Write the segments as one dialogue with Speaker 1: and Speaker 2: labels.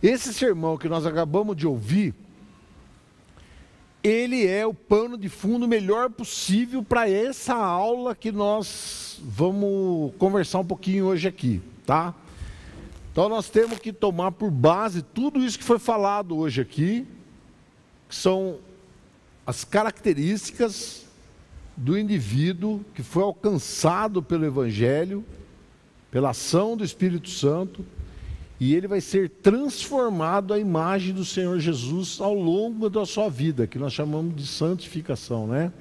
Speaker 1: Esse sermão que nós acabamos de ouvir, ele é o pano de fundo melhor possível para essa aula que nós vamos conversar um pouquinho hoje aqui, tá? Então nós temos que tomar por base tudo isso que foi falado hoje aqui, que são as características do indivíduo que foi alcançado pelo Evangelho, pela ação do Espírito Santo, e ele vai ser transformado à imagem do Senhor Jesus ao longo da sua vida, que nós chamamos de santificação, né?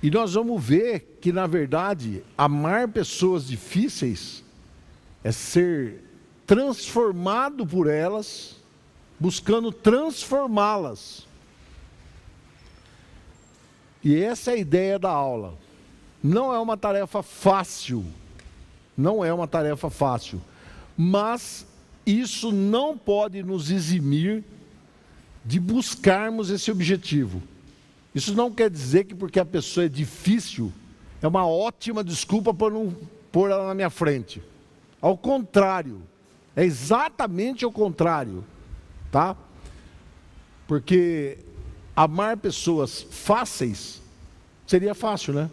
Speaker 1: E nós vamos ver que, na verdade, amar pessoas difíceis é ser transformado por elas, buscando transformá-las. E essa é a ideia da aula. Não é uma tarefa fácil. Não é uma tarefa fácil, mas isso não pode nos eximir de buscarmos esse objetivo. Isso não quer dizer que porque a pessoa é difícil, é uma ótima desculpa para não pôr ela na minha frente. Ao contrário, é exatamente o contrário, tá? Porque amar pessoas fáceis seria fácil, né?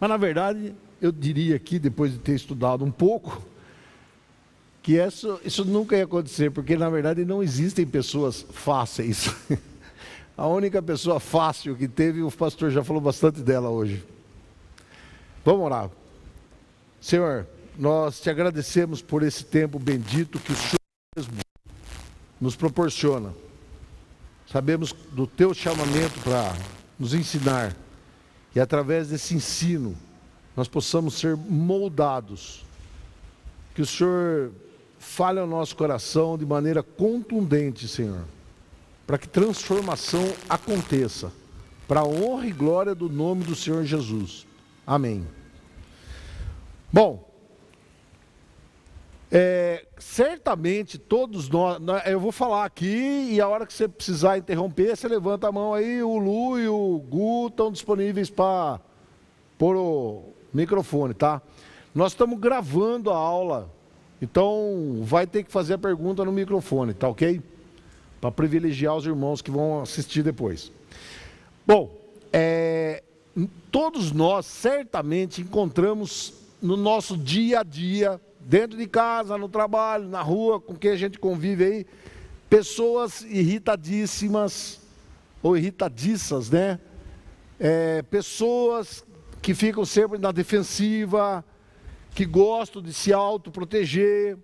Speaker 1: Mas na verdade, eu diria aqui, depois de ter estudado um pouco, que isso nunca ia acontecer, porque na verdade não existem pessoas fáceis. A única pessoa fácil que teve, o pastor já falou bastante dela hoje. Vamos orar. Senhor, nós te agradecemos por esse tempo bendito que o Senhor mesmo nos proporciona. Sabemos do teu chamamento para nos ensinar, e através desse ensino, nós possamos ser moldados, que o Senhor fale ao nosso coração de maneira contundente, Senhor, para que transformação aconteça, para a honra e glória do nome do Senhor Jesus. Amém. Bom, certamente todos nós, eu vou falar aqui e a hora que você precisar interromper, você levanta a mão aí, o Lu e o Gu estão disponíveis para pôr o microfone, tá? Nós estamos gravando a aula, então vai ter que fazer a pergunta no microfone, tá ok? Para privilegiar os irmãos que vão assistir depois. Bom, todos nós certamente encontramos no nosso dia a dia, dentro de casa, no trabalho, na rua, com quem a gente convive aí, pessoas irritadíssimas, ou irritadiças, né? Pessoas que ficam sempre na defensiva, que gostam de se autoproteger,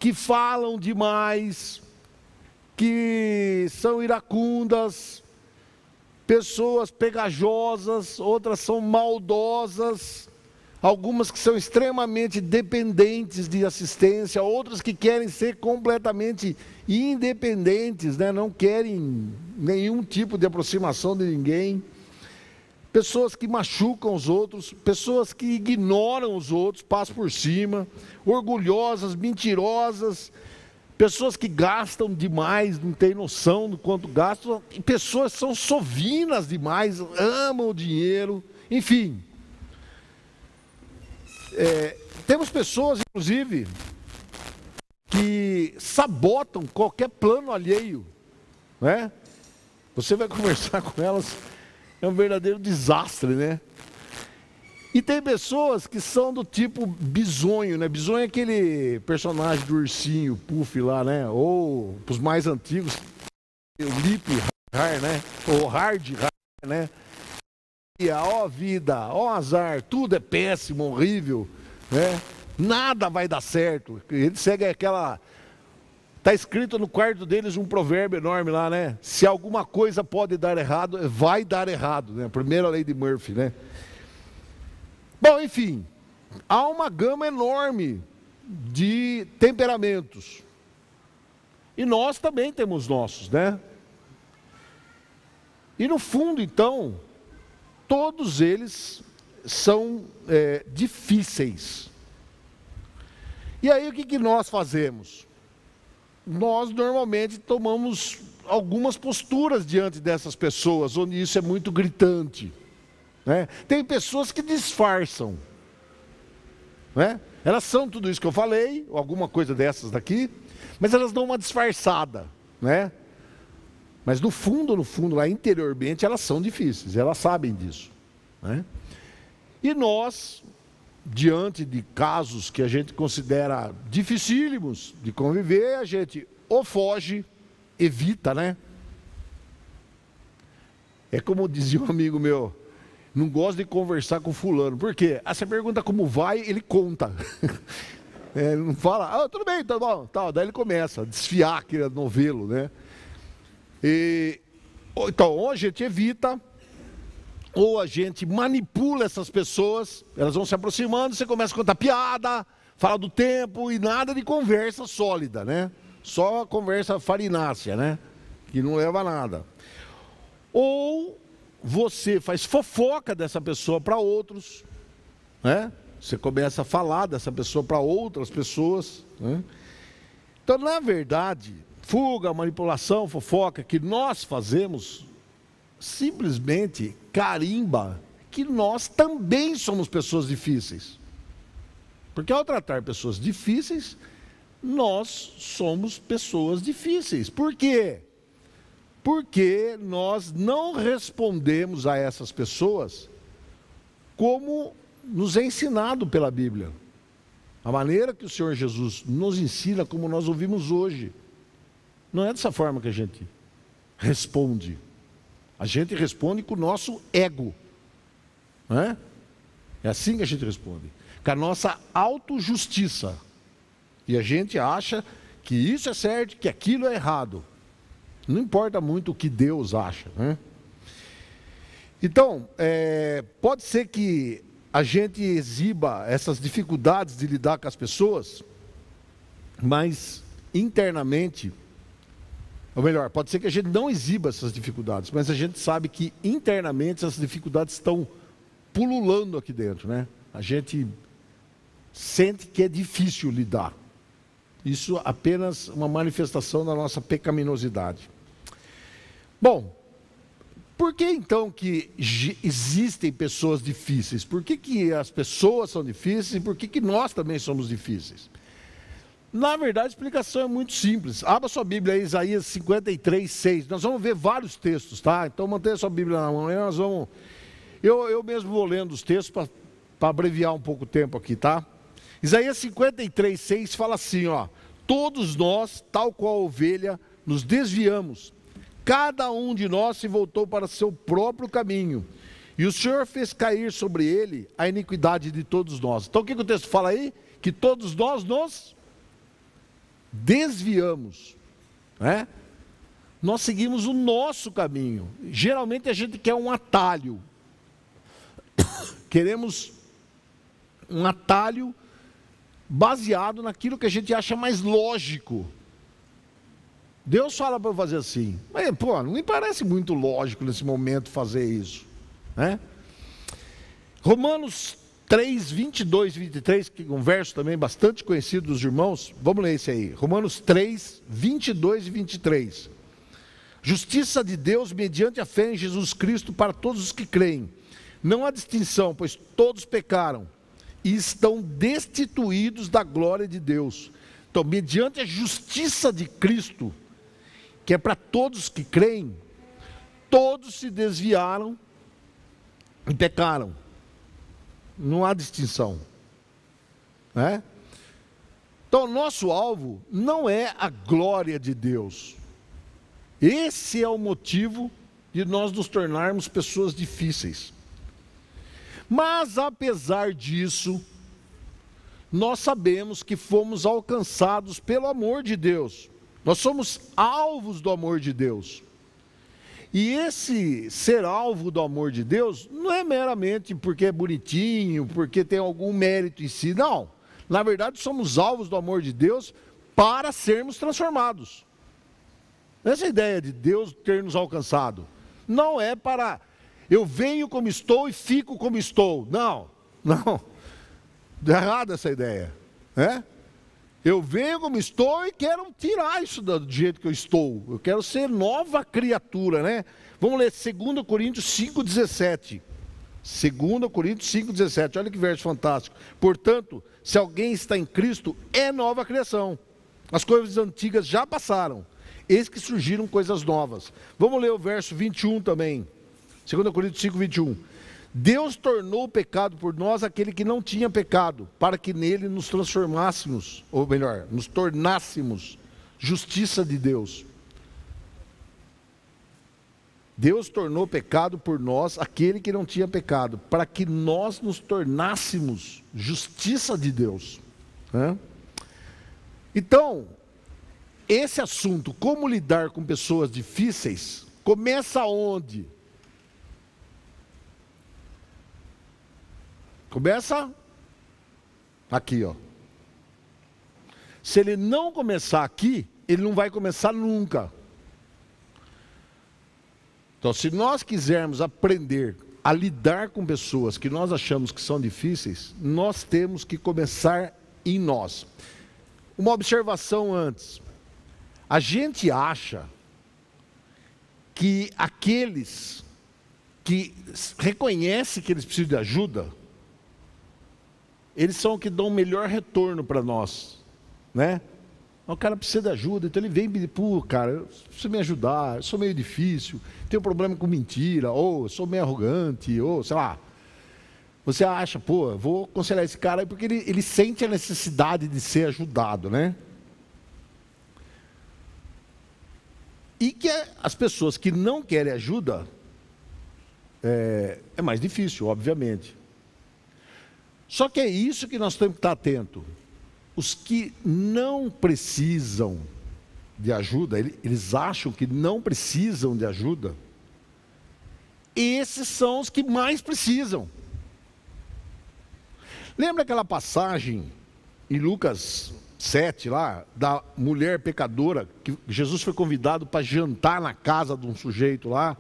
Speaker 1: que falam demais, que são iracundas, pessoas pegajosas, outras são maldosas, algumas que são extremamente dependentes de assistência, outras que querem ser completamente independentes, né? Não querem nenhum tipo de aproximação de ninguém. Pessoas que machucam os outros, pessoas que ignoram os outros, passam por cima, orgulhosas, mentirosas, pessoas que gastam demais, não têm noção do quanto gastam, e pessoas que são sovinas demais, amam o dinheiro, enfim. Temos pessoas, inclusive, que sabotam qualquer plano alheio, né? Você vai conversar com elas, é um verdadeiro desastre, né? E tem pessoas que são do tipo bisonho, né? Bisonho é aquele personagem do ursinho, Puff lá, né? Ou, para os mais antigos, o Lip Har, né? Ou Hard Har, né? E ó vida, ó azar, tudo é péssimo, horrível, né? Nada vai dar certo. Ele segue aquela... Está escrito no quarto deles um provérbio enorme lá, né? Se alguma coisa pode dar errado, vai dar errado, né? A primeira lei de Murphy, né? Bom, enfim, há uma gama enorme de temperamentos. E nós também temos nossos, né? E no fundo, então, todos eles são difíceis. E aí o que nós fazemos? Nós normalmente tomamos algumas posturas diante dessas pessoas, onde isso é muito gritante, né? Tem pessoas que disfarçam, né? Elas são tudo isso que eu falei, ou alguma coisa dessas daqui, mas elas dão uma disfarçada, né? Mas no fundo, lá interiormente, elas são difíceis, elas sabem disso, né? E nós, diante de casos que a gente considera dificílimos de conviver, a gente ou foge, evita, né? É como dizia um amigo meu, não gosto de conversar com fulano. Por quê? Você pergunta como vai, ele conta. Ele não fala, tudo bem, tá bom. Tal. Daí ele começa a desfiar aquele novelo, né? Então, ou a gente evita, ou a gente manipula essas pessoas, elas vão se aproximando, você começa a contar piada, fala do tempo e nada de conversa sólida, né? Só conversa farinácea, né? Que não leva a nada. Ou você faz fofoca dessa pessoa para outros, né? Você começa a falar dessa pessoa para outras pessoas, né? Então, na verdade, fuga, manipulação, fofoca que nós fazemos, simplesmente carimba que nós também somos pessoas difíceis. Porque ao tratar pessoas difíceis, nós somos pessoas difíceis. Por quê? Porque nós não respondemos a essas pessoas como nos é ensinado pela Bíblia. A maneira que o Senhor Jesus nos ensina, como nós ouvimos hoje. Não é dessa forma que a gente responde. A gente responde com o nosso ego. Não é? É assim que a gente responde. Com a nossa autojustiça. E a gente acha que isso é certo, que aquilo é errado. Não importa muito o que Deus acha, né? Então, pode ser que a gente exiba essas dificuldades de lidar com as pessoas, mas internamente, ou melhor, pode ser que a gente não exiba essas dificuldades, mas a gente sabe que internamente essas dificuldades estão pululando aqui dentro, né? A gente sente que é difícil lidar. Isso é apenas uma manifestação da nossa pecaminosidade. Bom, por que então que existem pessoas difíceis? Por que as pessoas são difíceis e por que nós também somos difíceis? Na verdade, a explicação é muito simples. Abra sua Bíblia aí, Isaías 53, 6. Nós vamos ver vários textos, tá? Então mantenha sua Bíblia na mão. Nós vamos... Eu mesmo vou lendo os textos para abreviar um pouco o tempo aqui, tá? Isaías 53, 6 fala assim, ó: todos nós, tal qual a ovelha, nos desviamos. Cada um de nós se voltou para seu próprio caminho. E o Senhor fez cair sobre ele a iniquidade de todos nós. Então o que o texto fala aí? Que todos nós nos desviamos, né? Nós seguimos o nosso caminho. Geralmente a gente quer um atalho. Queremos um atalho baseado naquilo que a gente acha mais lógico. Deus fala para eu fazer assim, mas não me parece muito lógico nesse momento fazer isso, né? Romanos 3, 22 e 23, que é um verso também bastante conhecido dos irmãos, vamos ler esse aí. Romanos 3, 22 e 23. Justiça de Deus mediante a fé em Jesus Cristo para todos os que creem. Não há distinção, pois todos pecaram e estão destituídos da glória de Deus. Então, mediante a justiça de Cristo, que é para todos que creem, todos se desviaram e pecaram. Não há distinção, né? Então, nosso alvo não é a glória de Deus. Esse é o motivo de nós nos tornarmos pessoas difíceis. Mas, apesar disso, nós sabemos que fomos alcançados pelo amor de Deus. Nós somos alvos do amor de Deus. E esse ser alvo do amor de Deus não é meramente porque é bonitinho, porque tem algum mérito em si. Não. Na verdade, somos alvos do amor de Deus para sermos transformados. Essa ideia de Deus ter nos alcançado não é para eu venho como estou e fico como estou. Não. É errada essa ideia, né? Eu venho como estou e quero tirar isso do jeito que eu estou. Eu quero ser nova criatura, né? Vamos ler 2 Coríntios 5,17. 2 Coríntios 5,17, olha que verso fantástico. Portanto, se alguém está em Cristo, é nova criação. As coisas antigas já passaram, eis que surgiram coisas novas. Vamos ler o verso 21 também. 2 Coríntios 5,21. Deus tornou o pecado por nós aquele que não tinha pecado, para que nele nos transformássemos, ou melhor, nos tornássemos justiça de Deus. Deus tornou pecado por nós aquele que não tinha pecado, para que nós nos tornássemos justiça de Deus. Então, esse assunto, como lidar com pessoas difíceis, começa onde? Começa aqui, ó. Se ele não começar aqui, ele não vai começar nunca. Então, se nós quisermos aprender a lidar com pessoas que nós achamos que são difíceis, nós temos que começar em nós. Uma observação antes. A gente acha que aqueles que reconhecem que eles precisam de ajuda, eles são os que dão o melhor retorno para nós, né? O cara precisa de ajuda, então ele vem e diz, pô, cara, você me ajudar, eu sou meio difícil, tenho problema com mentira, ou eu sou meio arrogante, ou sei lá. Você acha, pô, eu vou aconselhar esse cara aí porque ele sente a necessidade de ser ajudado, né? E que as pessoas que não querem ajuda, é mais difícil, obviamente. Só que é isso que nós temos que estar atento. Os que não precisam de ajuda, eles acham que não precisam de ajuda, esses são os que mais precisam. Lembra aquela passagem em Lucas 7 lá, da mulher pecadora, que Jesus foi convidado para jantar na casa de um sujeito lá,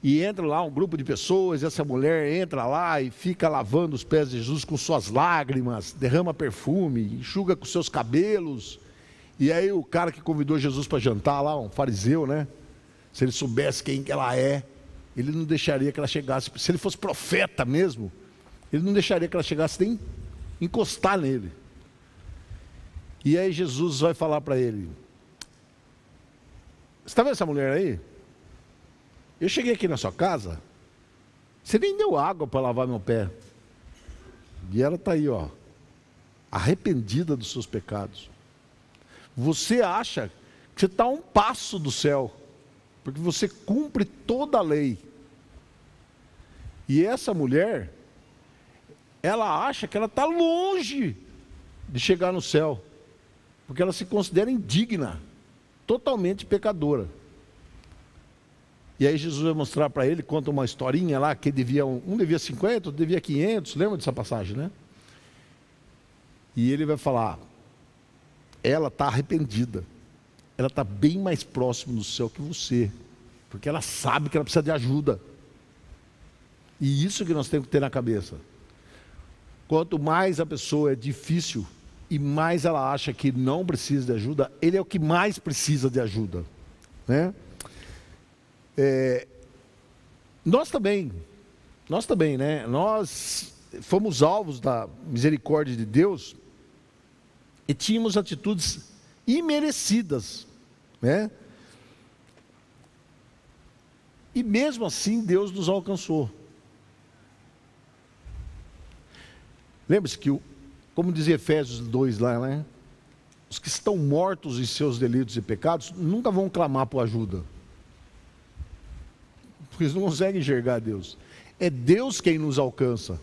Speaker 1: e entra lá um grupo de pessoas, e essa mulher entra lá e fica lavando os pés de Jesus com suas lágrimas, derrama perfume, enxuga com seus cabelos. E aí o cara que convidou Jesus para jantar lá, um fariseu, né? Se ele soubesse quem que ela é, ele não deixaria que ela chegasse. Se ele fosse profeta mesmo, ele não deixaria que ela chegasse nem encostar nele. E aí Jesus vai falar para ele: você está vendo essa mulher aí? Eu cheguei aqui na sua casa, você nem deu água para lavar meu pé. E ela está aí, ó, arrependida dos seus pecados. Você acha que você está a um passo do céu, porque você cumpre toda a lei. E essa mulher, ela acha que ela está longe de chegar no céu, porque ela se considera indigna, totalmente pecadora. E aí Jesus vai mostrar para ele, conta uma historinha lá, que devia um devia 50, outro devia 500, lembra dessa passagem, né? E ele vai falar, ela está arrependida, ela está bem mais próxima do céu que você, porque ela sabe que ela precisa de ajuda. E isso que nós temos que ter na cabeça. Quanto mais a pessoa é difícil, e mais ela acha que não precisa de ajuda, ele é o que mais precisa de ajuda, né? Nós também, né? Nós fomos alvos da misericórdia de Deus e tínhamos atitudes imerecidas, né? E mesmo assim Deus nos alcançou. Lembre-se que, como diz Efésios 2 lá, né? Os que estão mortos em seus delitos e pecados nunca vão clamar por ajuda, porque eles não conseguem enxergar Deus. É Deus quem nos alcança.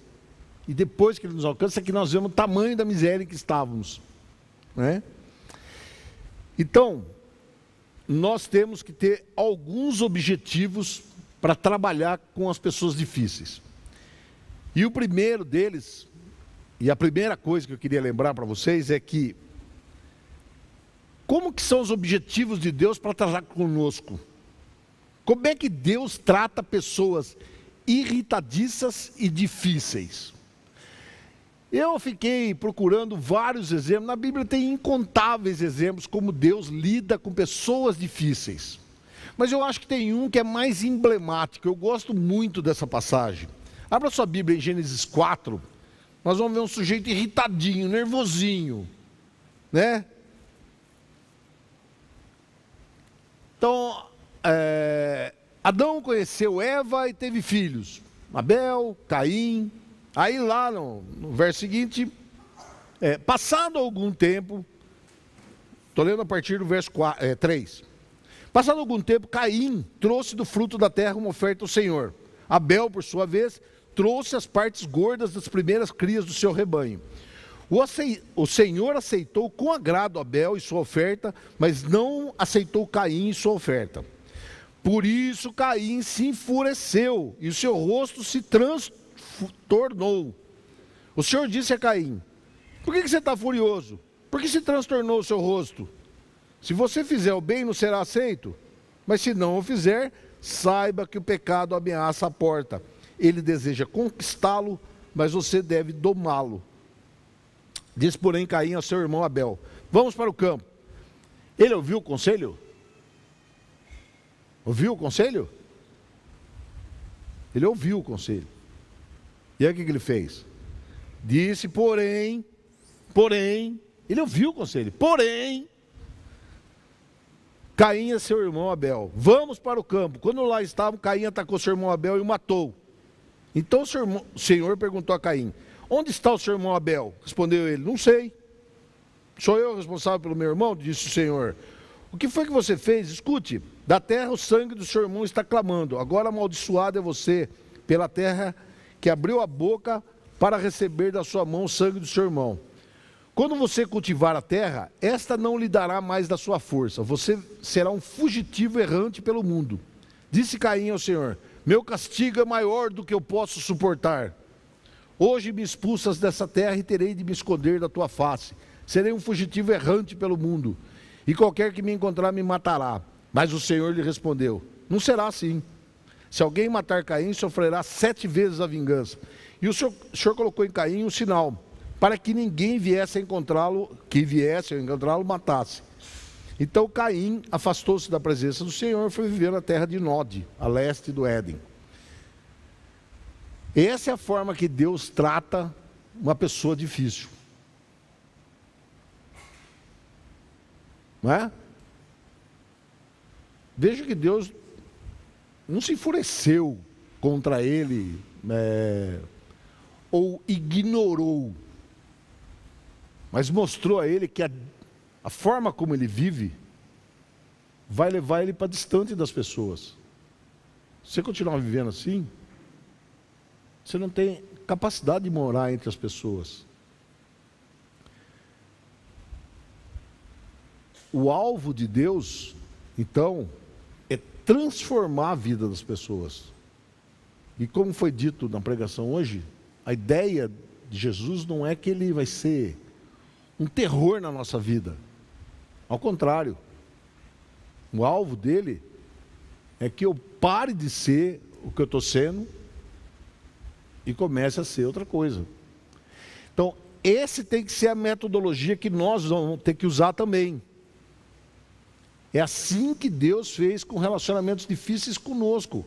Speaker 1: E depois que Ele nos alcança é que nós vemos o tamanho da miséria em que estávamos, né? Então, nós temos que ter alguns objetivos para trabalhar com as pessoas difíceis. E o primeiro deles, e a primeira coisa que eu queria lembrar para vocês é que, como que são os objetivos de Deus para tratar conosco? Como é que Deus trata pessoas irritadiças e difíceis? Eu fiquei procurando vários exemplos. Na Bíblia tem incontáveis exemplos como Deus lida com pessoas difíceis. Mas eu acho que tem um que é mais emblemático. Eu gosto muito dessa passagem. Abra sua Bíblia em Gênesis 4, nós vamos ver um sujeito irritadinho, nervosinho, né? Então, Adão conheceu Eva e teve filhos, Abel, Caim. Aí lá no verso seguinte, passado algum tempo, estou lendo a partir do verso 3. Passado algum tempo, Caim trouxe do fruto da terra uma oferta ao Senhor. Abel, por sua vez, trouxe as partes gordas das primeiras crias do seu rebanho. O Senhor aceitou com agrado Abel e sua oferta, mas não aceitou Caim e sua oferta. Por isso Caim se enfureceu e o seu rosto se transtornou. O Senhor disse a Caim: por que você está furioso? Por que se transtornou o seu rosto? Se você fizer o bem, não será aceito. Mas se não o fizer, saiba que o pecado ameaça a porta. Ele deseja conquistá-lo, mas você deve domá-lo. Disse, porém, Caim ao seu irmão Abel: vamos para o campo. Ele ouviu o conselho? Ouviu o conselho? Ele ouviu o conselho. E aí o que ele fez? Disse, porém, ele ouviu o conselho, porém, Caim e seu irmão Abel, vamos para o campo. Quando lá estavam, Caim atacou seu irmão Abel e o matou. Então o Senhor perguntou a Caim: onde está o seu irmão Abel? Respondeu ele: não sei. Sou eu responsável pelo meu irmão? Disse o Senhor. O que foi que você fez? Escute, da terra o sangue do seu irmão está clamando. Agora amaldiçoado é você pela terra que abriu a boca para receber da sua mão o sangue do seu irmão. Quando você cultivar a terra, esta não lhe dará mais da sua força. Você será um fugitivo errante pelo mundo. Disse Caim ao Senhor: meu castigo é maior do que eu posso suportar. Hoje me expulsas dessa terra e terei de me esconder da tua face. Serei um fugitivo errante pelo mundo, e qualquer que me encontrar me matará. Mas o Senhor lhe respondeu: não será assim. Se alguém matar Caim, sofrerá 7 vezes a vingança. E o Senhor colocou em Caim um sinal, para que ninguém viesse a encontrá-lo, matasse. Então Caim afastou-se da presença do Senhor e foi viver na terra de Nod, a leste do Éden. Essa é a forma que Deus trata uma pessoa difícil. Não é? Veja que Deus não se enfureceu contra ele, ou ignorou, mas mostrou a ele que a forma como ele vive vai levar ele para distante das pessoas. Se você continuar vivendo assim, você não tem capacidade de morar entre as pessoas. O alvo de Deus, então, é transformar a vida das pessoas. E como foi dito na pregação hoje, a ideia de Jesus não é que ele vai ser um terror na nossa vida. Ao contrário, o alvo dele é que eu pare de ser o que eu estou sendo e comece a ser outra coisa. Então, esse tem que ser a metodologia que nós vamos ter que usar também. É assim que Deus fez com relacionamentos difíceis conosco.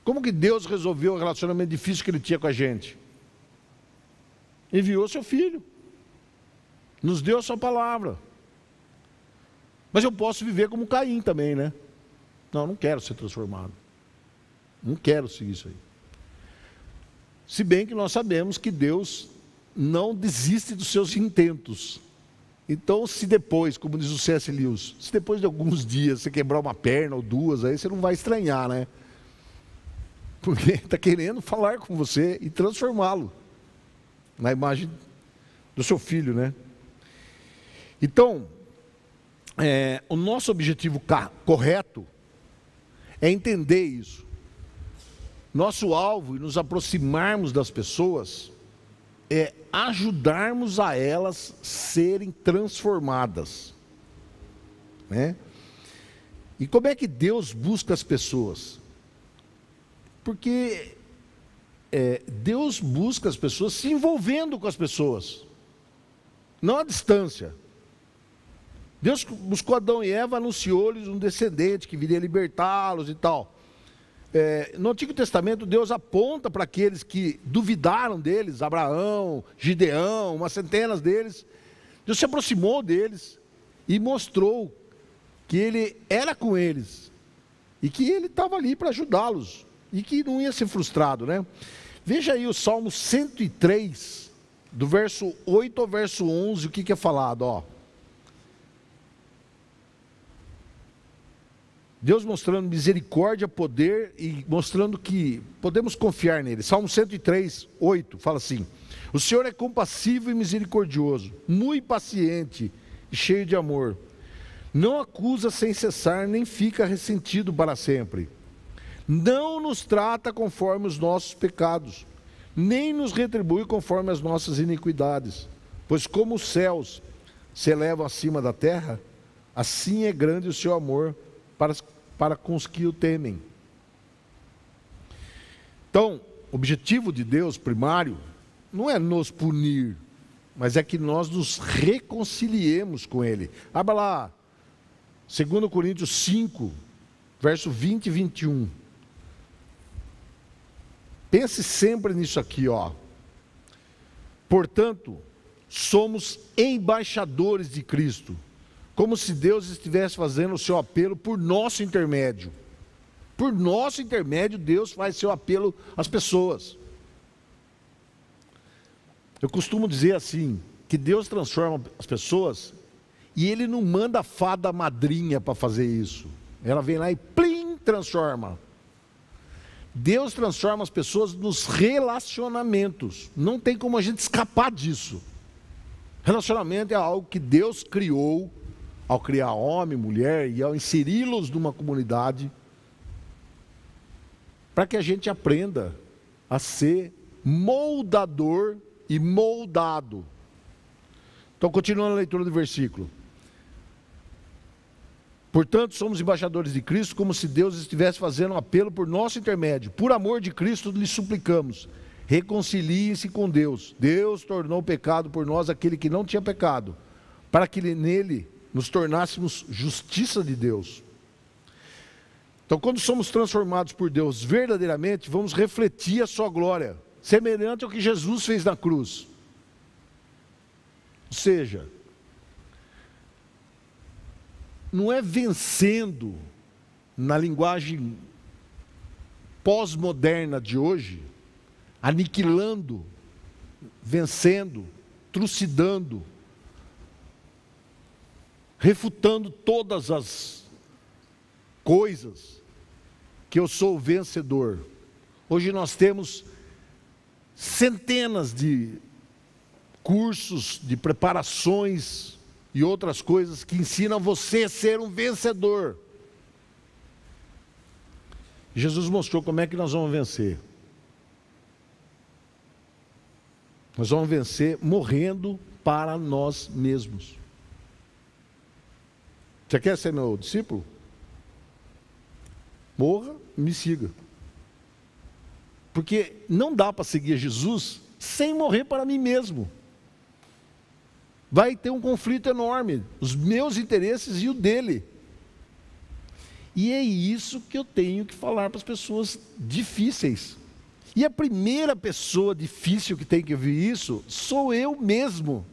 Speaker 1: Como que Deus resolveu o relacionamento difícil que Ele tinha com a gente? Enviou seu Filho. Nos deu a sua palavra. Mas eu posso viver como Caim também, né? Não quero ser transformado. Não quero seguir isso aí. Se bem que nós sabemos que Deus não desiste dos seus intentos. Então, se depois, como diz o C.S. Lewis, se depois de alguns dias você quebrar uma perna ou duas, aí você não vai estranhar, né? Porque está querendo falar com você e transformá-lo na imagem do seu filho, né? Então, o nosso objetivo correto é entender isso. Nosso alvo e nos aproximarmos das pessoas é ajudarmos a elas serem transformadas, né? E como é que Deus busca as pessoas? Porque Deus busca as pessoas se envolvendo com as pessoas, não à distância. Deus buscou Adão e Eva, anunciou-lhes um descendente que viria libertá-los e tal. No Antigo Testamento, Deus aponta para aqueles que duvidaram deles, Abraão, Gideão, umas centenas deles. Deus se aproximou deles e mostrou que Ele era com eles e que Ele estava ali para ajudá-los e que não ia ser frustrado, né? Veja aí o Salmo 103, do verso 8 ao verso 11, o que é falado, ó. Deus mostrando misericórdia, poder e mostrando que podemos confiar nele. Salmo 103, 8, fala assim: o Senhor é compassivo e misericordioso, muito paciente e cheio de amor. Não acusa sem cessar, nem fica ressentido para sempre. Não nos trata conforme os nossos pecados, nem nos retribui conforme as nossas iniquidades. Pois como os céus se elevam acima da terra, assim é grande o seu amor para com os que o temem. Então, o objetivo de Deus primário não é nos punir, mas é que nós nos reconciliemos com Ele. Abra lá, 2 Coríntios 5, verso 20 e 21. Pense sempre nisso aqui, ó. Portanto, somos embaixadores de Cristo, como se Deus estivesse fazendo o seu apelo por nosso intermédio. Por nosso intermédio, Deus faz seu apelo às pessoas. Eu costumo dizer assim, que Deus transforma as pessoas e Ele não manda a fada madrinha para fazer isso. Ela vem lá e plim, transforma. Deus transforma as pessoas nos relacionamentos. Não tem como a gente escapar disso. Relacionamento é algo que Deus criou ao criar homem, mulher e ao inseri-los numa comunidade, para que a gente aprenda a ser moldador e moldado. Então, continuando a leitura do versículo. Portanto, somos embaixadores de Cristo, como se Deus estivesse fazendo um apelo por nosso intermédio. Por amor de Cristo, lhe suplicamos, reconciliem-se com Deus. Deus tornou pecado por nós aquele que não tinha pecado, para que nele nos tornássemos justiça de Deus. Então, quando somos transformados por Deus verdadeiramente, vamos refletir a sua glória, semelhante ao que Jesus fez na cruz. Ou seja, não é vencendo, na linguagem pós-moderna de hoje, aniquilando, vencendo, trucidando, refutando todas as coisas, que eu sou o vencedor. Hoje nós temos centenas de cursos, de preparações e outras coisas que ensinam você a ser um vencedor. Jesus mostrou como é que nós vamos vencer. Nós vamos vencer morrendo para nós mesmos. Você quer ser meu discípulo? Morra e me siga. Porque não dá para seguir Jesus sem morrer para mim mesmo. Vai ter um conflito enorme, os meus interesses e o dele. E é isso que eu tenho que falar para as pessoas difíceis. E a primeira pessoa difícil que tem que ouvir isso sou eu mesmo.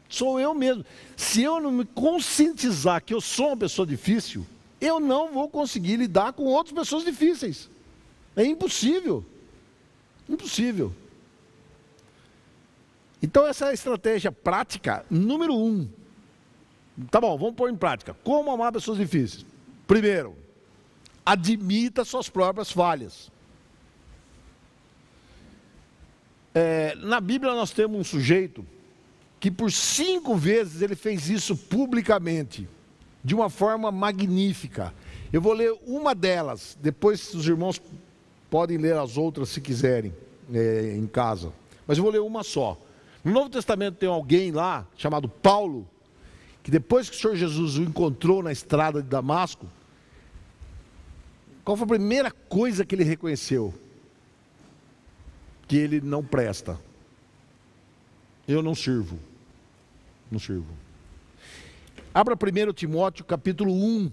Speaker 1: Sou eu mesmo. Se eu não me conscientizar que eu sou uma pessoa difícil, eu não vou conseguir lidar com outras pessoas difíceis. É impossível. Impossível. Então essa é a estratégia prática número 1. Tá bom, vamos pôr em prática. Como amar pessoas difíceis? Primeiro, admita suas próprias falhas. Na Bíblia nós temos um sujeito que por 5 vezes ele fez isso publicamente, de uma forma magnífica. Eu vou ler uma delas, depois os irmãos podem ler as outras se quiserem, em casa. Mas eu vou ler uma só. No Novo Testamento tem alguém lá, chamado Paulo, que depois que o Senhor Jesus o encontrou na estrada de Damasco, qual foi a primeira coisa que ele reconheceu? Que ele não presta. Eu não sirvo. Não sirvo. Abra 1 Timóteo capítulo 1.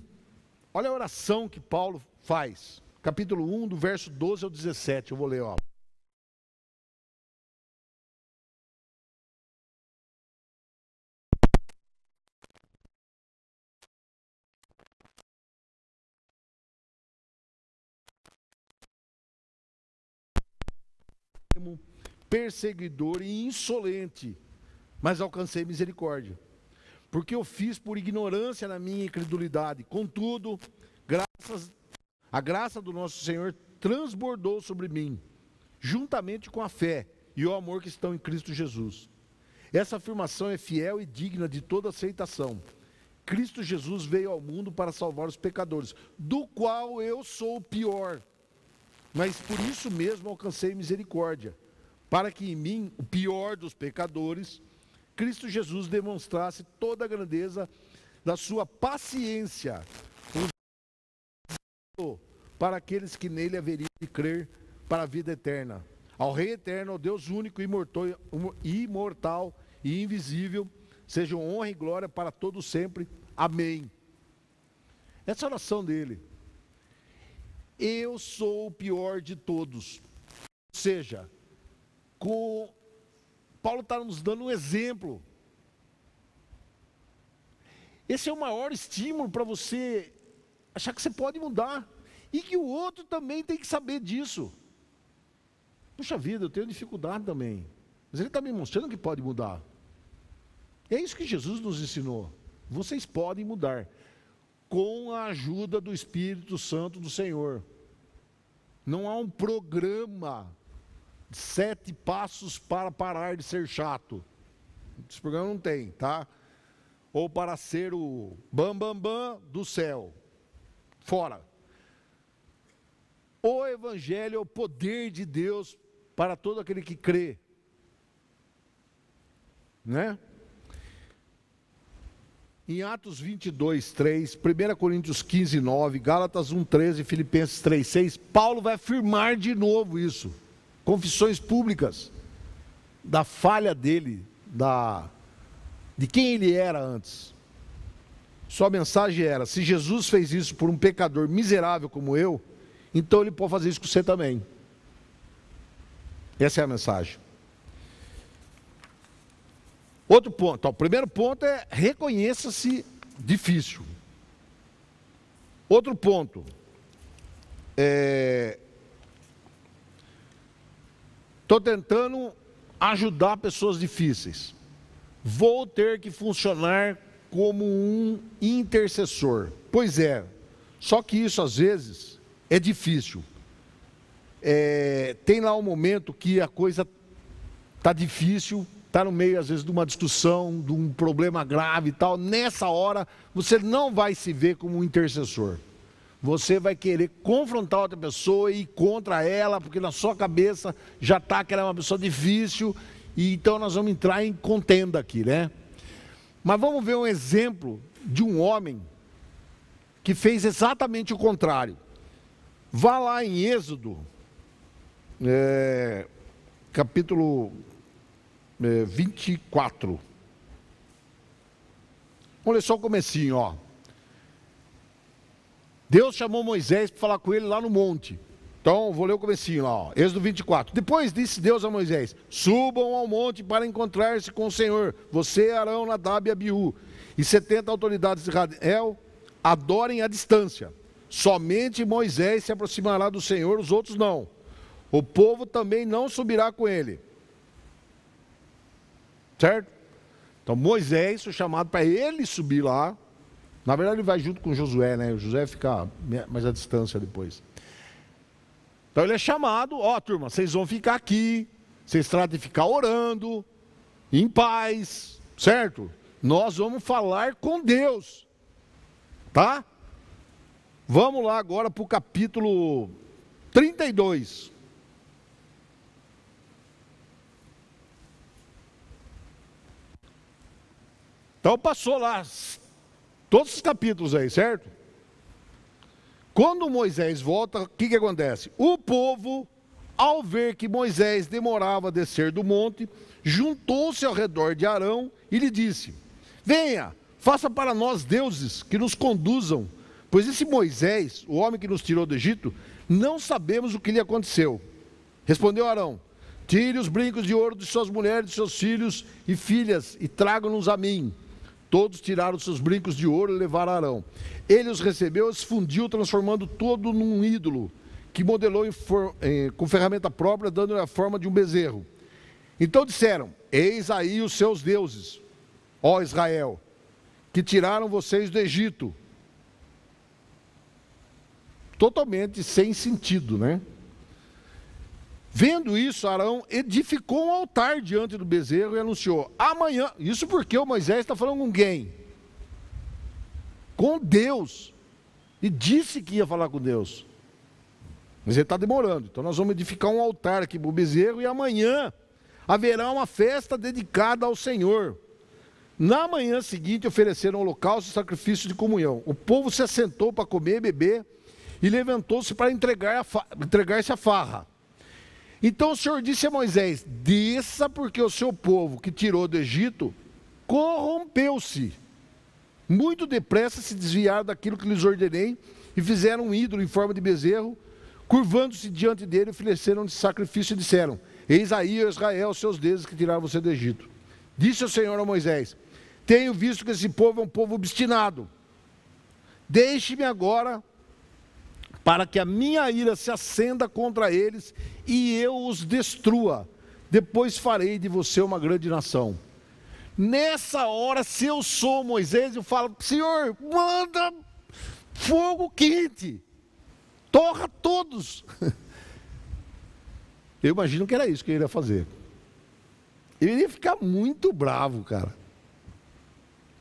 Speaker 1: Olha a oração que Paulo faz. capítulo 1, do verso 12 ao 17, eu vou ler, ó. Perseguidor e insolente, mas alcancei misericórdia, porque eu fiz por ignorância na minha incredulidade. Contudo, a graça do nosso Senhor transbordou sobre mim, juntamente com a fé e o amor que estão em Cristo Jesus. Essa afirmação é fiel e digna de toda aceitação. Cristo Jesus veio ao mundo para salvar os pecadores, do qual eu sou o pior, mas por isso mesmo alcancei misericórdia, para que em mim, o pior dos pecadores, Cristo Jesus demonstrasse toda a grandeza da sua paciência para aqueles que nele haveriam de crer para a vida eterna. Ao Rei eterno, ao Deus único, imortal e invisível, sejam honra e glória para todos sempre. Amém. Essa é a oração dele. Eu sou o pior de todos. Ou seja, Paulo está nos dando um exemplo. Esse é o maior estímulo para você achar que você pode mudar. E que o outro também tem que saber disso. Puxa vida, eu tenho dificuldade também. Mas ele está me mostrando que pode mudar. É isso que Jesus nos ensinou. Vocês podem mudar, com a ajuda do Espírito Santo do Senhor. Não há um programa, 7 passos para parar de ser chato. Esse programa não tem, tá? Ou para ser o bam do céu. Fora. O Evangelho é o poder de Deus para todo aquele que crê. Né? Em Atos 22, 3, 1 Coríntios 15, 9, Gálatas 1, 13, Filipenses 3, 6, Paulo vai afirmar de novo isso. Confissões públicas da falha dele, de quem ele era antes. Sua mensagem era: se Jesus fez isso por um pecador miserável como eu, então ele pode fazer isso com você também. Essa é a mensagem. Outro ponto, o primeiro ponto é: reconheça-se difícil. Outro ponto, estou tentando ajudar pessoas difíceis. Vou ter que funcionar como um intercessor. Pois é, só que isso às vezes é difícil. Tem lá um momento que a coisa está difícil, está no meio às vezes de uma discussão, de um problema grave e tal. Nessa hora você não vai se ver como um intercessor. Você vai querer confrontar outra pessoa e ir contra ela, porque na sua cabeça já está que ela é uma pessoa difícil, e então nós vamos entrar em contenda aqui, né? Mas vamos ver um exemplo de um homem que fez exatamente o contrário. Vá lá em Êxodo, capítulo 24. Olha só o comecinho, ó. Deus chamou Moisés para falar com ele lá no monte. Então, vou ler o comecinho lá, ó. Êxodo 24. Depois disse Deus a Moisés: subam ao monte para encontrar-se com o Senhor, você, Arão, Nadab e Abiú, e 70 autoridades de Israel, adorem à distância. Somente Moisés se aproximará do Senhor, os outros não. O povo também não subirá com ele. Certo? Então Moisés foi chamado para ele subir lá. Na verdade ele vai junto com Josué, né? O Josué fica mais à distância depois. Então ele é chamado: ó, turma, vocês vão ficar aqui, vocês tratam de ficar orando, em paz, certo? Nós vamos falar com Deus, tá? Vamos lá agora para o capítulo 32. Então passou lá todos os capítulos aí, certo? Quando Moisés volta, o que acontece? O povo, ao ver que Moisés demorava a descer do monte, juntou-se ao redor de Arão e lhe disse: venha, faça para nós deuses que nos conduzam, Pois esse Moisés, o homem que nos tirou do Egito, não sabemos o que lhe aconteceu. Respondeu Arão: tire os brincos de ouro de suas mulheres, de seus filhos e filhas, e tragam-nos a mim. Todos tiraram seus brincos de ouro e levaram a Arão. Ele os recebeu e os fundiu, transformando todo num ídolo, que modelou com ferramenta própria, dando-lhe a forma de um bezerro. Então disseram: eis aí os seus deuses, ó Israel, que tiraram vocês do Egito. Totalmente sem sentido, né? Vendo isso, Arão edificou um altar diante do bezerro e anunciou: amanhã, isso porque o Moisés está falando com quem? Com Deus. E disse que ia falar com Deus. Mas ele está demorando. Então nós vamos edificar um altar aqui para o bezerro e amanhã haverá uma festa dedicada ao Senhor. Na manhã seguinte ofereceram holocausto e sacrifício de comunhão. O povo se assentou para comer e beber e levantou-se para entregar-se à farra. Então o Senhor disse a Moisés: desça, porque o seu povo que tirou do Egito corrompeu-se. Muito depressa se desviaram daquilo que lhes ordenei e fizeram um ídolo em forma de bezerro, curvando-se diante dele, ofereceram-lhe sacrifício e disseram: eis aí, ó Israel, os seus deuses que tiraram você do Egito. Disse o Senhor a Moisés: tenho visto que esse povo é um povo obstinado. Deixe-me agora, para que a minha ira se acenda contra eles e eu os destrua. Depois farei de você uma grande nação. Nessa hora, se eu sou Moisés, eu falo: Senhor, manda fogo quente, torra todos. Eu imagino que era isso que ele ia fazer. Ele iria ficar muito bravo, cara.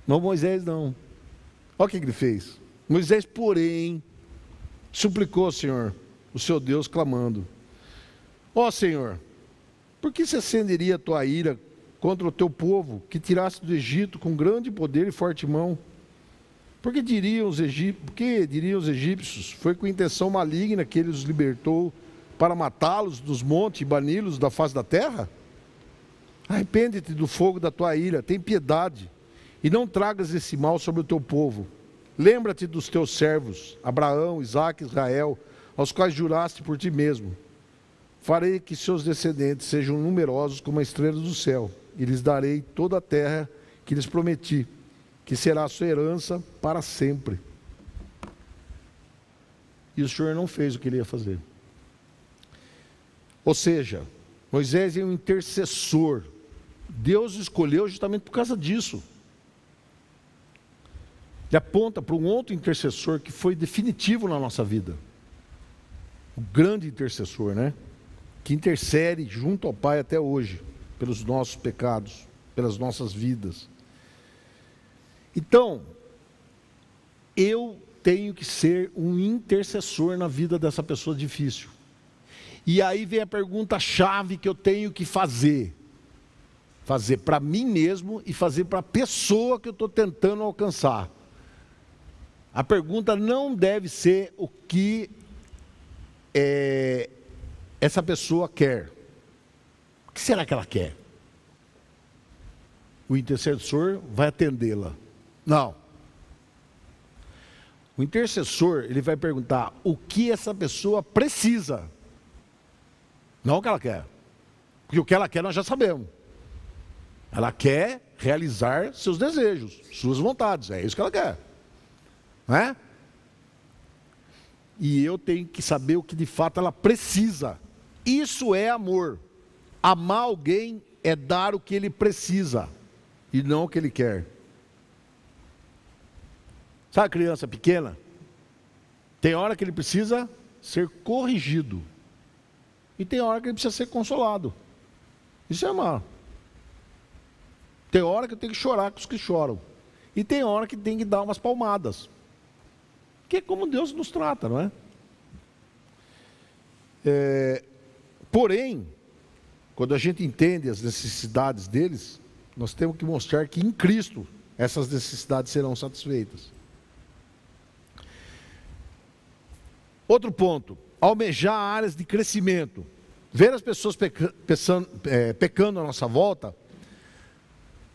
Speaker 1: Mas Moisés não. Olha o que ele fez. Moisés, porém, suplicou ao Senhor, o seu Deus, clamando: ó Senhor, por que se acenderia a tua ira contra o teu povo, que tiraste do Egito com grande poder e forte mão? Por que diriam os egípcios, foi com intenção maligna que ele os libertou para matá-los dos montes e bani-los da face da terra? Arrepende-te do fogo da tua ira, tem piedade, e não tragas esse mal sobre o teu povo. Lembra-te dos teus servos, Abraão, Isaque e Israel, aos quais juraste por ti mesmo. Farei que seus descendentes sejam numerosos como a estrela do céu, e lhes darei toda a terra que lhes prometi, que será a sua herança para sempre. E o Senhor não fez o que ele ia fazer. Ou seja, Moisés é um intercessor. Deus o escolheu justamente por causa disso. Ele aponta para um outro intercessor que foi definitivo na nossa vida. O grande intercessor, né? Que intercede junto ao Pai até hoje, pelos nossos pecados, pelas nossas vidas. Então, eu tenho que ser um intercessor na vida dessa pessoa difícil. E aí vem a pergunta-chave que eu tenho que fazer. Fazer para mim mesmo e fazer para a pessoa que eu estou tentando alcançar. A pergunta não deve ser o que essa pessoa quer. O que será que ela quer? O intercessor vai atendê-la. Não. O intercessor, ele vai perguntar o que essa pessoa precisa. Não o que ela quer. Porque o que ela quer nós já sabemos. Ela quer realizar seus desejos, suas vontades. É isso que ela quer. Não é? E eu tenho que saber o que de fato ela precisa. Isso é amor. Amar alguém é dar o que ele precisa e não o que ele quer. Sabe a criança pequena? Tem hora que ele precisa ser corrigido. E tem hora que ele precisa ser consolado. Isso é amar. Tem hora que eu tenho que chorar com os que choram. E tem hora que tem que dar umas palmadas. Que é como Deus nos trata, não é? Porém, quando a gente entende as necessidades deles, nós temos que mostrar que em Cristo essas necessidades serão satisfeitas. Outro ponto, almejar áreas de crescimento. Ver as pessoas pecando à nossa volta,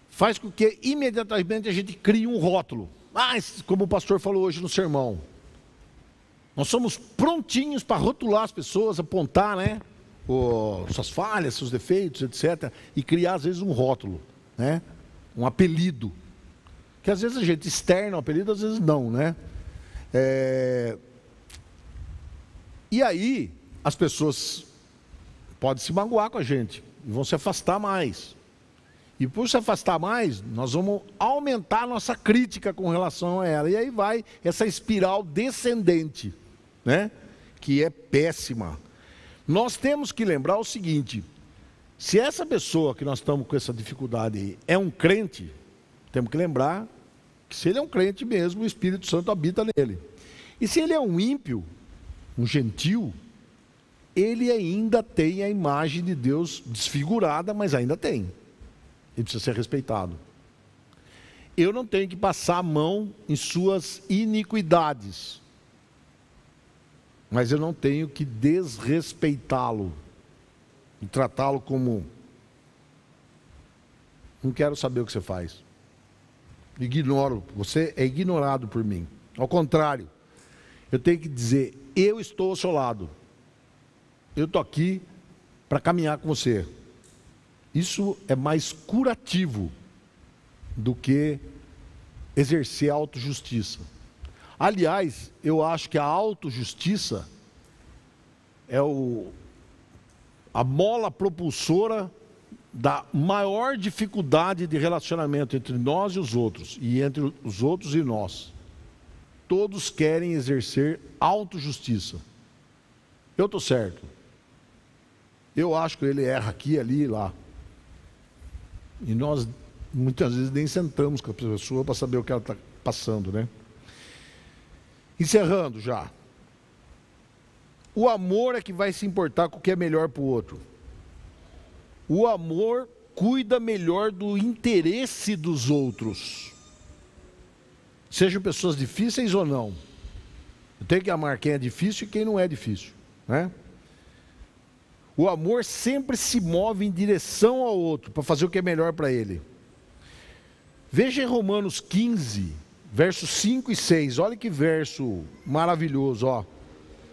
Speaker 1: faz com que imediatamente a gente crie um rótulo. Como o pastor falou hoje no sermão, Nós somos prontinhos para rotular as pessoas, apontar, né, suas falhas, seus defeitos, etc. E criar, às vezes, um rótulo, né, um apelido. Que às vezes a gente externa o apelido, às vezes não, né? E aí, as pessoas podem se magoar com a gente e vão se afastar mais. E por se afastar mais, nós vamos aumentar a nossa crítica com relação a ela. E aí vai essa espiral descendente, né? Que é péssima. Nós temos que lembrar o seguinte: se essa pessoa que nós estamos com essa dificuldade aí é um crente, temos que lembrar que se ele é um crente mesmo, o Espírito Santo habita nele. E se ele é um ímpio, um gentil, ele ainda tem a imagem de Deus desfigurada, mas ainda tem. Ele precisa ser respeitado. Eu não tenho que passar a mão em suas iniquidades, mas eu não tenho que desrespeitá-lo e tratá-lo como: não quero saber o que você faz, ignoro, você é ignorado por mim. Ao contrário, eu tenho que dizer: eu estou ao seu lado, eu estou aqui para caminhar com você. Isso é mais curativo do que exercer a autojustiça. Aliás, eu acho que a autojustiça é a mola propulsora da maior dificuldade de relacionamento entre nós e os outros, e entre os outros e nós. Todos querem exercer autojustiça. Eu estou certo. Eu acho que ele erra aqui, ali e lá. E nós, muitas vezes, nem sentamos com a pessoa para saber o que ela está passando, né? Encerrando já. O amor é que vai se importar com o que é melhor para o outro. O amor cuida melhor do interesse dos outros. Sejam pessoas difíceis ou não. Eu tenho que amar quem é difícil e quem não é difícil, né? O amor sempre se move em direção ao outro, para fazer o que é melhor para ele. Veja em Romanos 15, versos 5 e 6. Olha que verso maravilhoso, ó.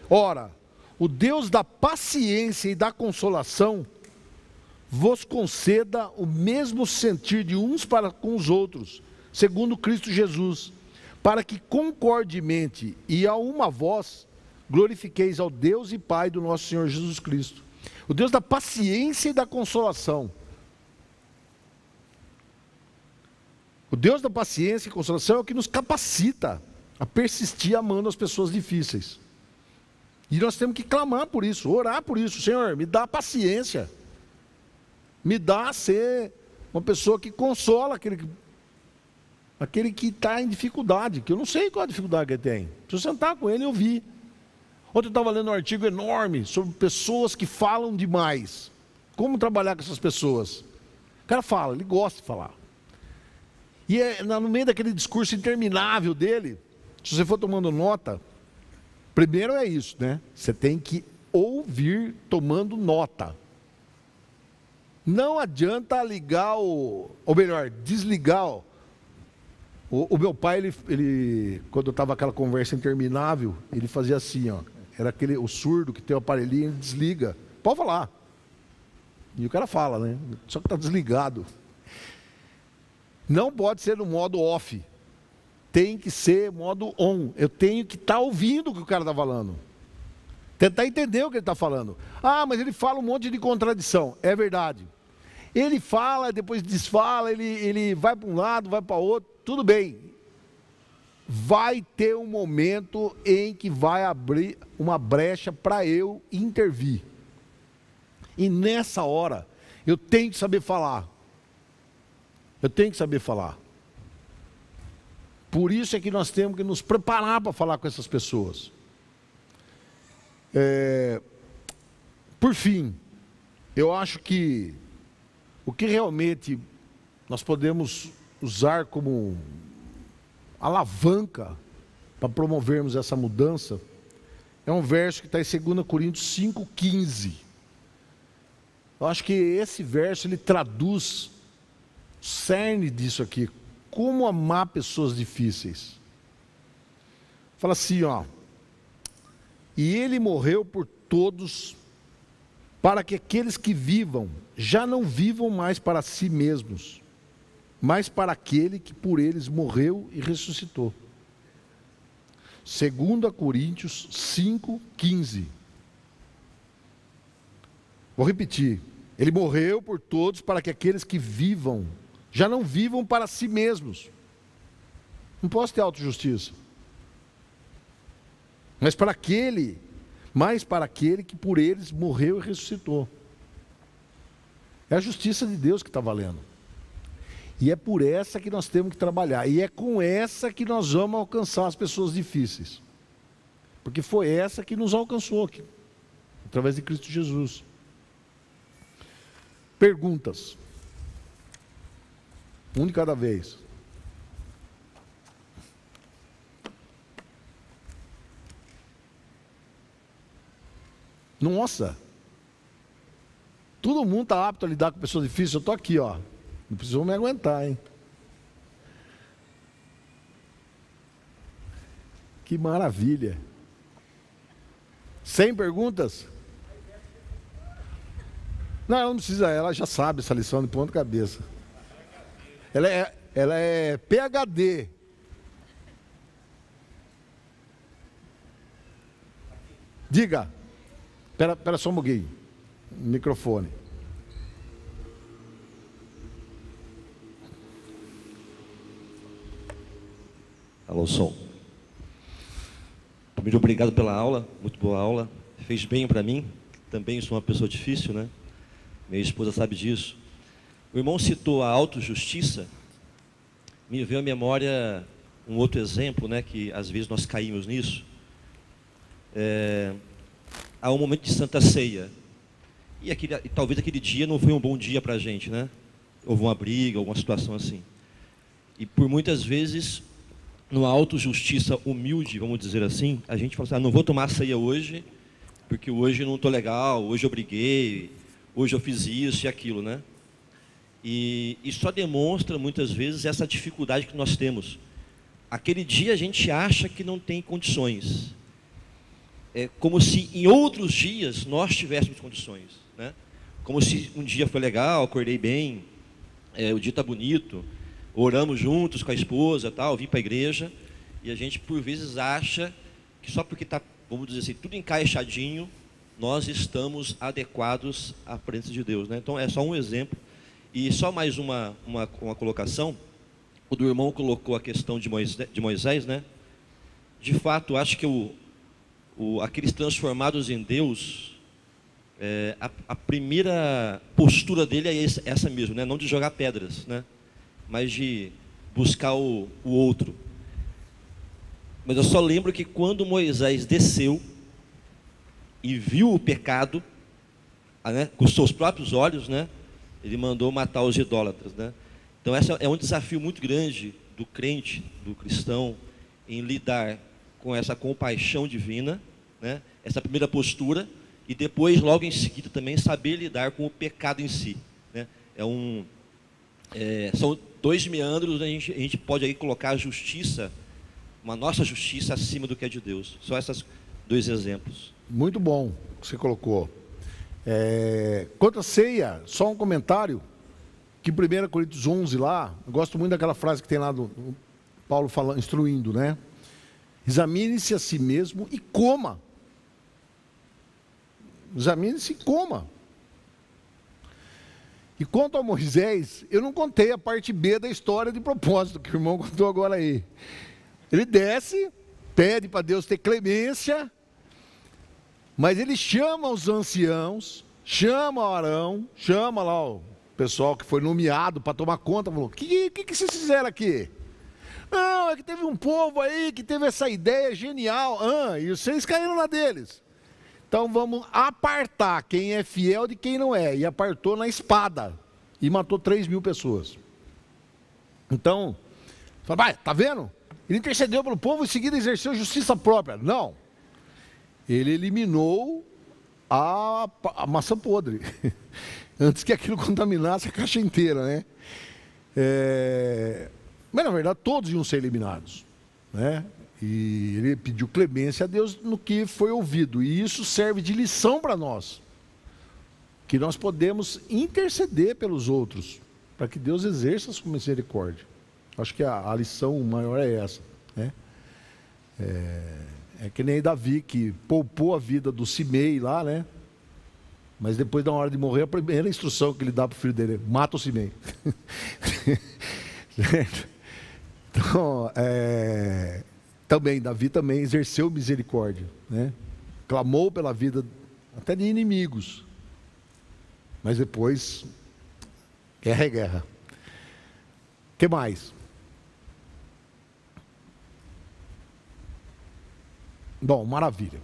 Speaker 1: Ora, o Deus da paciência e da consolação vos conceda o mesmo sentir de uns para com os outros, segundo Cristo Jesus, para que concordemente e a uma voz glorifiqueis ao Deus e Pai do nosso Senhor Jesus Cristo. O Deus da paciência e da consolação. O Deus da paciência e consolação é o que nos capacita a persistir amando as pessoas difíceis. E nós temos que clamar por isso, orar por isso. Senhor, me dá paciência. Me dá a ser uma pessoa que consola aquele que está em dificuldade, que eu não sei qual a dificuldade que ele tem. Preciso sentar com ele e ouvir. Ontem eu estava lendo um artigo enorme sobre pessoas que falam demais. Como trabalhar com essas pessoas? O cara fala, ele gosta de falar. E no meio daquele discurso interminável dele, se você for tomando nota, primeiro é isso, né? Você tem que ouvir tomando nota. Não adianta ligar ou melhor, desligar. O meu pai, ele quando estava aquela conversa interminável, ele fazia assim, ó. Era o surdo que tem o aparelhinho, ele desliga. Pode falar. E o cara fala, né? Só que está desligado. Não pode ser no modo off. Tem que ser modo on. Eu tenho que estar ouvindo o que o cara está falando. Tentar entender o que ele está falando. Ah, mas ele fala um monte de contradição. É verdade. Ele fala, depois desfala, ele vai para um lado, vai para outro. Tudo bem. Vai ter um momento em que vai abrir uma brecha para eu intervir. E nessa hora, eu tenho que saber falar. Eu tenho que saber falar. Por isso é que nós temos que nos preparar para falar com essas pessoas. Por fim, eu acho que o que realmente nós podemos usar como alavanca para promovermos essa mudança é um verso que está em 2 Coríntios 5,15. Eu acho que esse verso ele traduz o cerne disso aqui. Como amar pessoas difíceis. Fala assim, ó. E ele morreu por todos, para que aqueles que vivam, já não vivam mais para si mesmos, mas para aquele que por eles morreu e ressuscitou. 2 Coríntios 5:15. Vou repetir. Ele morreu por todos para que aqueles que vivam, já não vivam para si mesmos. Não posso ter autojustiça. Mas para aquele que por eles morreu e ressuscitou. É a justiça de Deus que está valendo. E é por essa que nós temos que trabalhar. E é com essa que nós vamos alcançar as pessoas difíceis. Porque foi essa que nos alcançou aqui, através de Cristo Jesus. Perguntas. Um de cada vez. Nossa! Todo mundo está apto a lidar com pessoas difíceis. Eu estou aqui, ó. Não precisam me aguentar, hein? Que maravilha! 100 perguntas? Não, ela não precisa, ela já sabe essa lição de ponta cabeça. Ela é PhD. Diga. Espera só um pouquinho. Microfone.
Speaker 2: Alô, som. Muito obrigado pela aula, muito boa aula. Fez bem para mim, também sou uma pessoa difícil, né? Minha esposa sabe disso. O irmão citou a autojustiça. Me veio à memória um outro exemplo, né? Que às vezes nós caímos nisso. Há um momento de Santa Ceia. E talvez aquele dia não foi um bom dia para a gente, né? Houve uma briga, alguma situação assim. E por muitas vezes, numa autojustiça humilde, vamos dizer assim, a gente fala assim, não vou tomar ceia hoje, porque hoje não estou legal, hoje eu briguei, hoje eu fiz isso e aquilo, né? E só demonstra, muitas vezes, essa dificuldade que nós temos. Aquele dia a gente acha que não tem condições. É como se em outros dias nós tivéssemos condições, né? Como se um dia foi legal, acordei bem, o dia está bonito, oramos juntos com a esposa, tal, vim para a igreja, e a gente por vezes acha que só porque está, vamos dizer assim, tudo encaixadinho, nós estamos adequados à presença de Deus, né? Então é só um exemplo. E só mais uma colocação. O do irmão colocou a questão de Moisés, né? De fato, acho que aqueles transformados em Deus, a primeira postura dele é essa mesmo, né? Não de jogar pedras, né? Mas de buscar o outro. Mas eu só lembro que quando Moisés desceu e viu o pecado, né, com seus próprios olhos, né, ele mandou matar os idólatras, né? Então esse é um desafio muito grande do crente, do cristão, em lidar com essa compaixão divina, né, essa primeira postura, e depois, logo em seguida, também saber lidar com o pecado em si, né? São dois meandros, a gente pode aí colocar a justiça, uma nossa justiça acima do que é de Deus. Só esses dois exemplos.
Speaker 1: Muito bom que você colocou. Quanto à ceia, só um comentário, que em 1 Coríntios 11 lá, eu gosto muito daquela frase que tem lá do Paulo falando, instruindo, né? Examine-se a si mesmo e coma. Examine-se e coma. E quanto a Moisés, eu não contei a parte B da história de propósito, que o irmão contou agora aí. Ele desce, pede para Deus ter clemência, mas ele chama os anciãos, chama Arão, chama lá o pessoal que foi nomeado para tomar conta, falou, o que vocês fizeram aqui? Não, é que teve um povo aí que teve essa ideia genial, e vocês caíram na deles. Então vamos apartar quem é fiel de quem não é. E apartou na espada. E matou 3.000 pessoas. Então, fala, tá vendo? Ele intercedeu pelo povo e em seguida exerceu justiça própria. Não. Ele eliminou a maçã podre. Antes que aquilo contaminasse a caixa inteira, né? Mas na verdade todos iam ser eliminados. né? E ele pediu clemência a Deus no que foi ouvido. E isso serve de lição para nós. Que nós podemos interceder pelos outros, para que Deus exerça a sua misericórdia. Acho que a lição maior é essa, né? É que nem Davi, que poupou a vida do Simei lá, né? Mas depois, na hora de morrer, a primeira instrução que ele dá para o filho dele é: mata o Simei. Então, também, Davi também exerceu misericórdia, né? Clamou pela vida até de inimigos. Mas depois, guerra é guerra. O que mais? Bom, maravilha.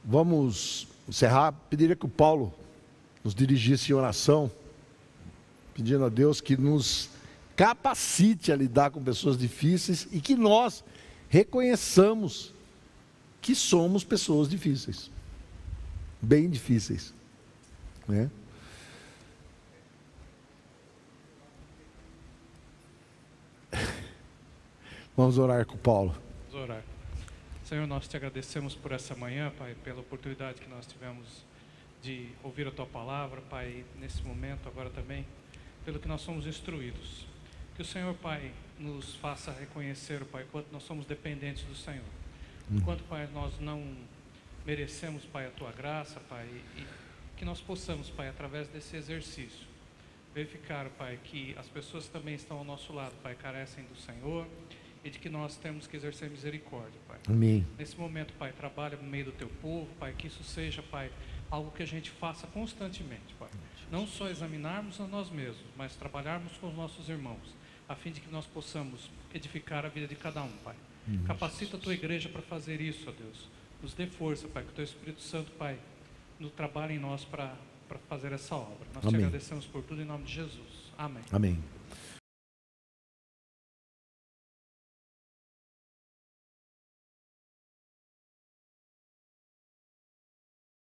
Speaker 1: Vamos encerrar. Pediria que o Paulo nos dirigisse em oração, pedindo a Deus que nos capacite a lidar com pessoas difíceis e que nós reconheçamos que somos pessoas difíceis, bem difíceis, né? Vamos orar com o Paulo.
Speaker 3: Vamos orar. Senhor, nós te agradecemos por essa manhã, Pai, pela oportunidade que nós tivemos de ouvir a Tua palavra, Pai, nesse momento, agora também, pelo que nós somos instruídos. Que o Senhor, Pai, nos faça reconhecer, Pai, quanto nós somos dependentes do Senhor. Quanto, Pai, nós não merecemos, Pai, a Tua graça, Pai, e que nós possamos, Pai, através desse exercício, verificar, Pai, que as pessoas que também estão ao nosso lado, Pai, carecem do Senhor, e de que nós temos que exercer misericórdia, Pai.
Speaker 1: Amém.
Speaker 3: Nesse momento, Pai, trabalha no meio do Teu povo, Pai, que isso seja, Pai, algo que a gente faça constantemente, Pai. Não só examinarmos a nós mesmos, mas trabalharmos com os nossos irmãos, a fim de que nós possamos edificar a vida de cada um, Pai. Capacita a Tua igreja para fazer isso, ó Deus. Nos dê força, Pai, que o Teu Espírito Santo, Pai, no trabalho em nós para fazer essa obra. Nós te agradecemos por tudo em nome de Jesus. Amém.
Speaker 1: Amém.